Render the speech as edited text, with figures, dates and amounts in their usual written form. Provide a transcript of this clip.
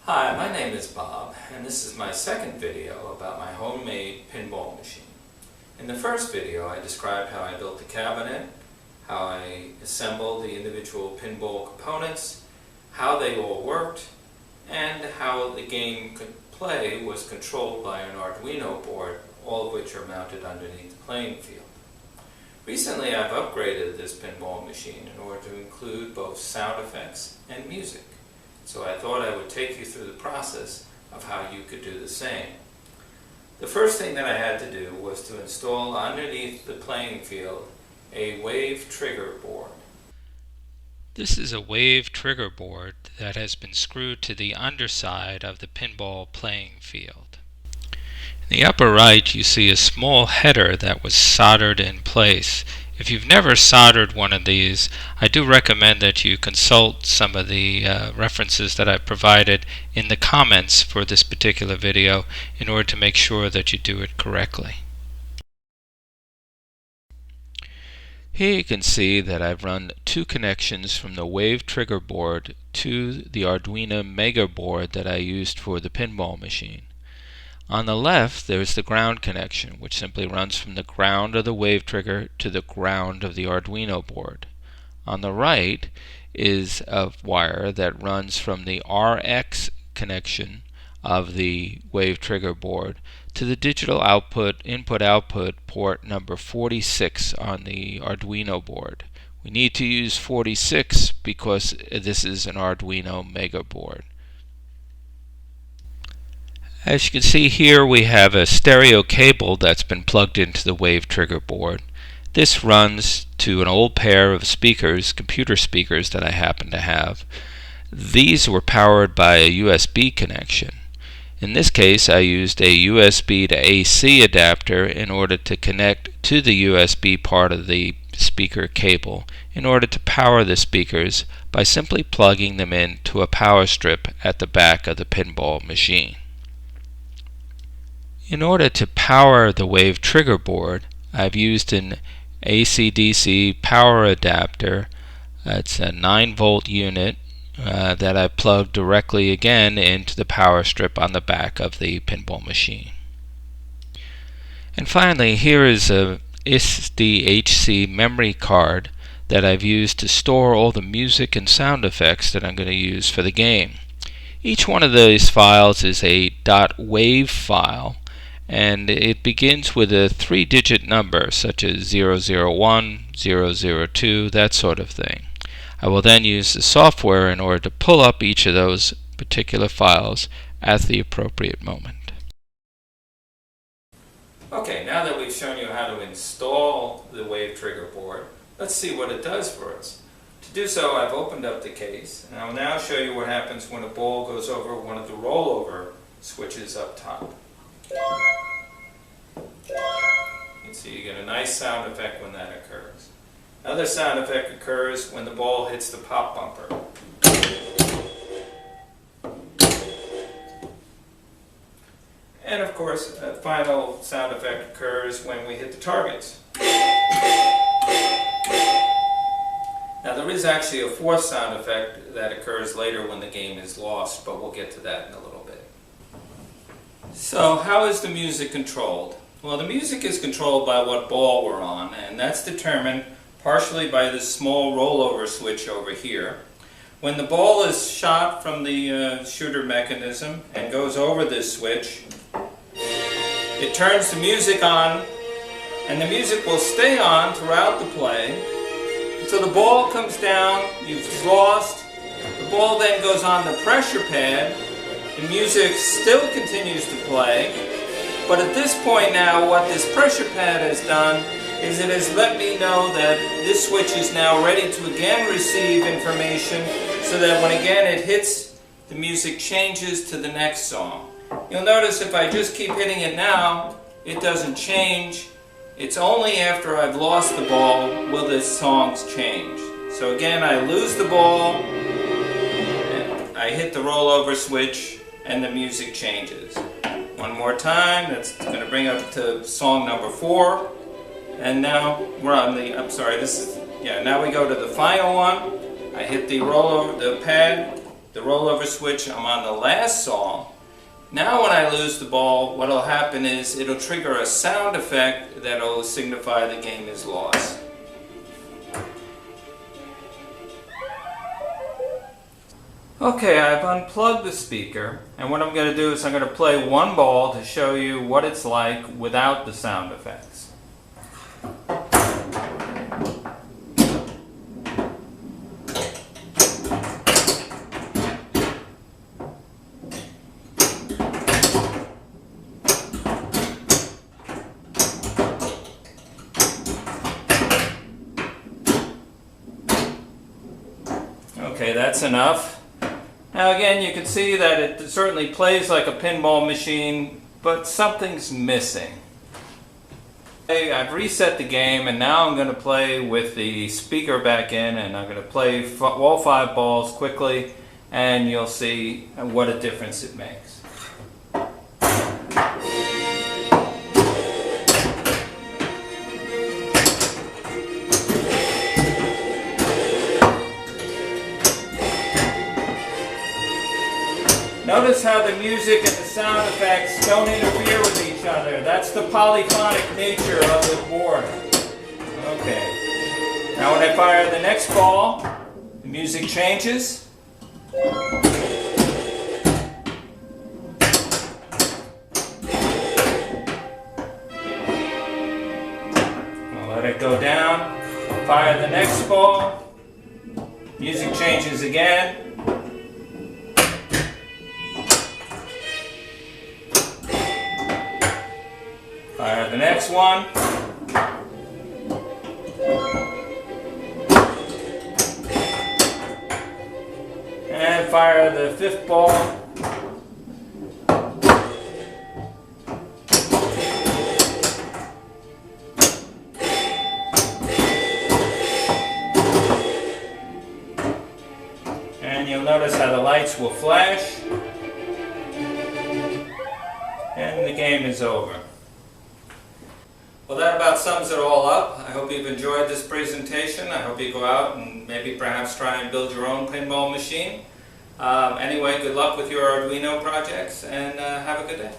Hi, my name is Bob, and this is my second video about my homemade pinball machine. In the first video, I described how I built the cabinet, how I assembled the individual pinball components, how they all worked, and how the game could play was controlled by an Arduino board, all of which are mounted underneath the playing field. Recently, I've upgraded this pinball machine in order to include both sound effects and music. So I thought I would take you through the process of how you could do the same. The first thing that I had to do was to install underneath the playing field a Wav Trigger board. This is a Wav Trigger board that has been screwed to the underside of the pinball playing field. In the upper right you see a small header that was soldered in place. If you've never soldered one of these, I do recommend that you consult some of the references that I provided in the comments for this particular video in order to make sure that you do it correctly. Here you can see that I've run two connections from the Wav Trigger board to the Arduino Mega board that I used for the pinball machine. On the left, there's the ground connection, which simply runs from the ground of the Wav Trigger to the ground of the Arduino board. On the right is a wire that runs from the RX connection of the Wav Trigger board to the digital input-output port number 46 on the Arduino board. We need to use 46 because this is an Arduino Mega board. As you can see here, we have a stereo cable that's been plugged into the Wav Trigger board. This runs to an old pair of speakers, computer speakers that I happen to have. These were powered by a USB connection. In this case, I used a USB to AC adapter in order to connect to the USB part of the speaker cable in order to power the speakers by simply plugging them into a power strip at the back of the pinball machine. In order to power the Wav Trigger board, I've used an AC/DC power adapter. It's a 9-volt unit that I plugged directly again into the power strip on the back of the pinball machine. And finally, here is a SDHC memory card that I've used to store all the music and sound effects that I'm going to use for the game. Each one of these files is a .wav file, and it begins with a 3-digit number such as 001, 002, that sort of thing. I will then use the software in order to pull up each of those particular files at the appropriate moment. Okay, now that we've shown you how to install the Wav Trigger board, let's see what it does for us. To do so, I've opened up the case, and I will now show you what happens when a ball goes over one of the rollover switches up top. You can see you get a nice sound effect when that occurs. Another sound effect occurs when the ball hits the pop bumper. And of course, a final sound effect occurs when we hit the targets. Now there is actually a fourth sound effect that occurs later when the game is lost, but we'll get to that in a little bit. So how is the music controlled? Well, the music is controlled by what ball we're on, and that's determined partially by this small rollover switch over here. When the ball is shot from the shooter mechanism and goes over this switch, it turns the music on, and the music will stay on throughout the play until the ball comes down, you've lost, the ball then goes on the pressure pad. The music still continues to play, but at this point now what this pressure pad has done is it has let me know that this switch is now ready to again receive information so that when again it hits, the music changes to the next song. You'll notice if I just keep hitting it now, it doesn't change. It's only after I've lost the ball will the songs change. So again, I lose the ball, and I hit the rollover switch, and the music changes. One more time, that's going to bring up to song number 4. And now we're on the, now we go to the final one. I hit the rollover, the pad, the rollover switch, I'm on the last song. Now when I lose the ball, what will happen is it'll trigger a sound effect that will signify the game is lost. Okay, I've unplugged the speaker, and what I'm going to do is I'm going to play one ball to show you what it's like without the sound effects. Okay, that's enough. Now again, you can see that it certainly plays like a pinball machine, but something's missing. Okay, I've reset the game, and now I'm going to play with the speaker back in, and I'm going to play all 5 balls quickly, and you'll see what a difference it makes. Notice how the music and the sound effects don't interfere with each other. That's the polyphonic nature of the board. Okay. Now when I fire the next ball, the music changes. I'll let it go down. Fire the next ball. Music changes again. Fire the next one. And fire the 5th ball. And you'll notice how the lights will flash. And the game is over. Well, that about sums it all up. I hope you've enjoyed this presentation. I hope you go out and maybe perhaps try and build your own pinball machine. Anyway, good luck with your Arduino projects, and have a good day.